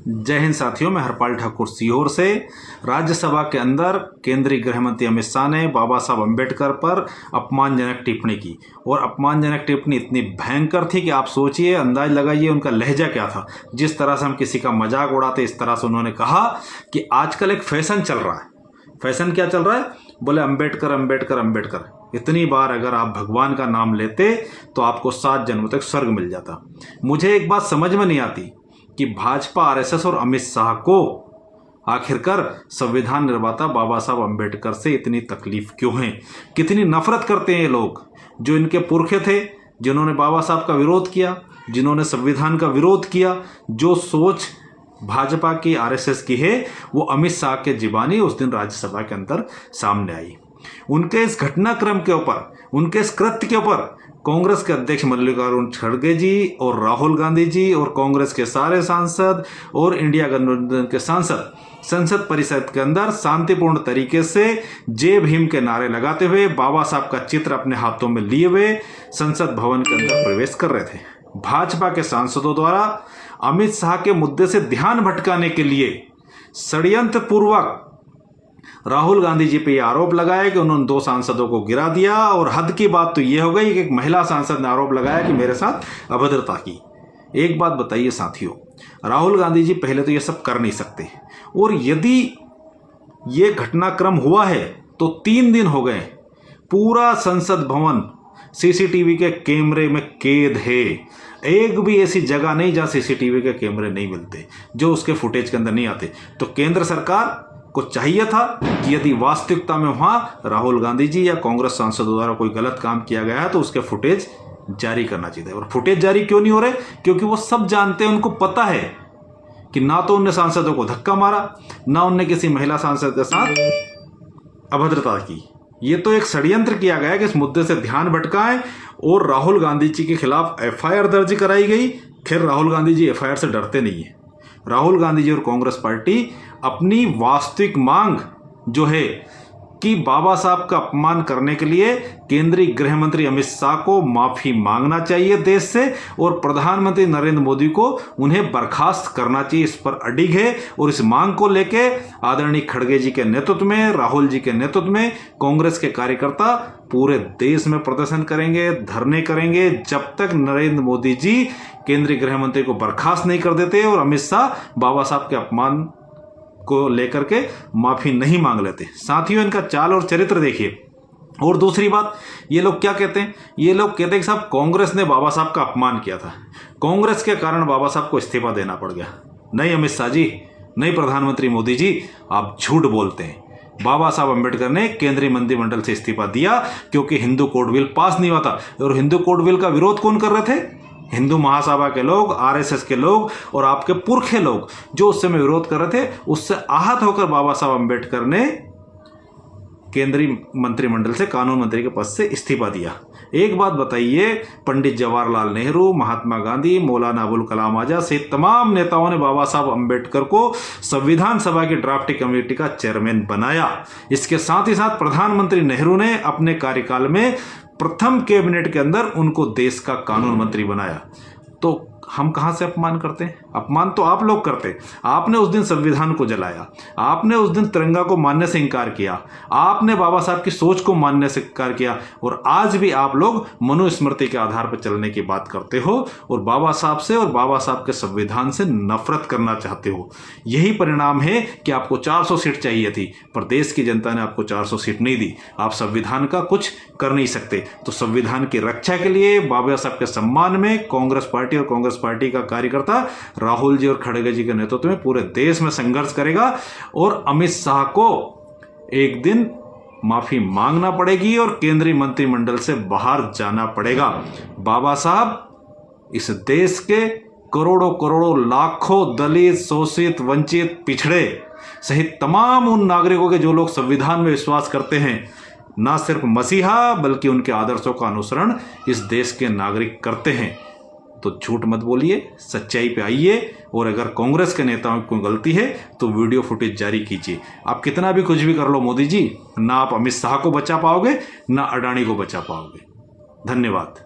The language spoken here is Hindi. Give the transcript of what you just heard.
जय हिंद साथियों, मैं हरपाल ठाकुर सीहोर से। राज्यसभा के अंदर केंद्रीय गृह मंत्री अमित शाह ने बाबा साहब अम्बेडकर पर अपमानजनक टिप्पणी की और अपमानजनक टिप्पणी इतनी भयंकर थी कि आप सोचिए, अंदाज लगाइए उनका लहजा क्या था। जिस तरह से हम किसी का मजाक उड़ाते इस तरह से उन्होंने कहा कि आजकल एक फैशन चल रहा है। फैशन क्या चल रहा है? बोले अम्बेडकर अम्बेडकर अम्बेडकर। इतनी बार अगर आप भगवान का नाम लेते तो आपको 7 जन्मों तक स्वर्ग मिल जाता। मुझे एक बात समझ में नहीं आती कि भाजपा, आरएसएस और अमित शाह को आखिरकार संविधान निर्माता बाबा साहब अम्बेडकर से इतनी तकलीफ क्यों है। कितनी नफरत करते हैं ये लोग, जो इनके पुरखे थे, जिन्होंने बाबा साहब का विरोध किया, जिन्होंने संविधान का विरोध किया। जो सोच भाजपा की, आरएसएस की है, वो अमित शाह के ज़बानी उस दिन राज्यसभा के अंदर सामने आई। उनके इस घटनाक्रम के ऊपर, उनके इस कृत्य के ऊपर कांग्रेस के अध्यक्ष मल्लिकार्जुन खड़गे जी और राहुल गांधी जी और कांग्रेस के सारे सांसद और इंडिया गठबंधन के सांसद संसद परिषद के अंदर शांतिपूर्ण तरीके से जय भीम के नारे लगाते हुए, बाबा साहब का चित्र अपने हाथों में लिए हुए संसद भवन के अंदर प्रवेश कर रहे थे। भाजपा के सांसदों द्वारा अमित शाह के मुद्दे से ध्यान भटकाने के लिए षड्यंत्र पूर्वक राहुल गांधी जी पे ये आरोप लगाया कि उन्होंने 2 सांसदों को गिरा दिया। और हद की बात तो ये हो गई कि एक महिला सांसद ने आरोप लगाया कि मेरे साथ अभद्रता की। एक बात बताइए साथियों, राहुल गांधी जी पहले तो ये सब कर नहीं सकते, और यदि ये घटनाक्रम हुआ है तो 3 दिन हो गए, पूरा संसद भवन सीसीटीवी के कैमरे में कैद है। एक भी ऐसी जगह नहीं जहां सीसीटीवी के कैमरे नहीं मिलते, जो उसके फुटेज के अंदर नहीं आते। तो केंद्र सरकार को चाहिए था कि यदि वास्तविकता में वहां राहुल गांधी जी या कांग्रेस सांसदों द्वारा कोई गलत काम किया गया है तो उसके फुटेज जारी करना चाहिए। और फुटेज जारी क्यों नहीं हो रहे? क्योंकि वो सब जानते हैं, उनको पता है कि ना तो उनने सांसदों को धक्का मारा, ना उनने किसी महिला सांसद के साथ अभद्रता की। ये तो एक षड्यंत्र किया गया कि इस मुद्दे से ध्यान भटकाएं और राहुल गांधी जी के खिलाफ एफआईआर दर्ज कराई गई। खैर, राहुल गांधी जी एफआईआर से डरते नहीं है। राहुल गांधी जी और कांग्रेस पार्टी अपनी वास्तविक मांग जो है कि बाबा साहब का अपमान करने के लिए केंद्रीय गृह मंत्री अमित शाह को माफी मांगना चाहिए देश से, और प्रधानमंत्री नरेंद्र मोदी को उन्हें बर्खास्त करना चाहिए, इस पर अडिग है। और इस मांग को लेके आदरणीय खड़गे जी के नेतृत्व में, राहुल जी के नेतृत्व में कांग्रेस के कार्यकर्ता पूरे देश में प्रदर्शन करेंगे, धरने करेंगे, जब तक नरेंद्र मोदी जी केंद्रीय गृह मंत्री को बर्खास्त नहीं कर देते और अमित शाह बाबा साहब के अपमान को लेकर के माफी नहीं मांग लेते। साथियों, इनका चाल और चरित्र देखिए। और दूसरी बात, ये लोग क्या कहते हैं? ये लोग कहते हैं कि साहब कांग्रेस ने बाबा साहब का अपमान किया था, कांग्रेस के कारण बाबा साहब को इस्तीफा देना पड़ गया। नहीं अमित शाह जी, नहीं प्रधानमंत्री मोदी जी, आप झूठ बोलते हैं। बाबा साहब अम्बेडकर ने केंद्रीय मंत्रिमंडल से इस्तीफा दिया क्योंकि हिंदू कोड बिल पास नहीं हुआ था। और हिंदू कोड बिल का विरोध कौन कर रहे थे? हिंदू महासभा के लोग, आरएसएस के लोग और आपके पुरखे लोग, जो उस समय विरोध कर रहे थे। उससे आहत होकर बाबा साहब अम्बेडकर ने केंद्रीय मंत्रिमंडल से कानून मंत्री के पद से इस्तीफा दिया। एक बात बताइए, पंडित जवाहरलाल नेहरू, महात्मा गांधी, मौलाना अबुल कलाम आजाद सहित तमाम नेताओं ने बाबा साहब अम्बेडकर को संविधान सभा की ड्राफ्टिंग कमेटी का चेयरमैन बनाया। इसके साथ ही साथ प्रधानमंत्री नेहरू ने अपने कार्यकाल में प्रथम कैबिनेट के अंदर उनको देश का कानून मंत्री बनाया। तो हम कहां से अपमान करते हैं? अपमान तो आप लोग करते हैं। आपने उस दिन संविधान को जलाया, आपने उस दिन तिरंगा को मानने से इनकार किया, आपने बाबा साहब की सोच को मानने से इनकार किया, और आज भी आप लोग मनुस्मृति के आधार पर चलने की बात करते हो और बाबा साहब से और बाबा साहब के संविधान से नफरत करना चाहते हो। यही परिणाम है कि आपको 400 सीट चाहिए थी, पर देश की जनता ने आपको 400 सीट नहीं दी। आप संविधान का कुछ कर नहीं सकते। तो संविधान की रक्षा के लिए, बाबा साहब के सम्मान में कांग्रेस पार्टी और कांग्रेस पार्टी का कार्यकर्ता राहुल जी और खड़गे जी के नेतृत्व में पूरे देश में संघर्ष करेगा। और अमित शाह को एक दिन माफी मांगना पड़ेगी और केंद्रीय मंत्रिमंडल से बाहर जाना पड़ेगा। बाबा साहब इस देश के करोड़ों करोड़ों लाखों दलित, शोषित, वंचित, पिछड़े सहित तमाम उन नागरिकों के जो लोग संविधान में विश्वास करते हैं, ना सिर्फ मसीहा बल्कि उनके आदर्शों का अनुसरण इस देश के नागरिक करते हैं। तो झूठ मत बोलिए, सच्चाई पे आइए। और अगर कांग्रेस के नेताओं की कोई गलती है तो वीडियो फुटेज जारी कीजिए। आप कितना भी कुछ भी कर लो मोदी जी, ना आप अमित शाह को बचा पाओगे, ना अडानी को बचा पाओगे। धन्यवाद।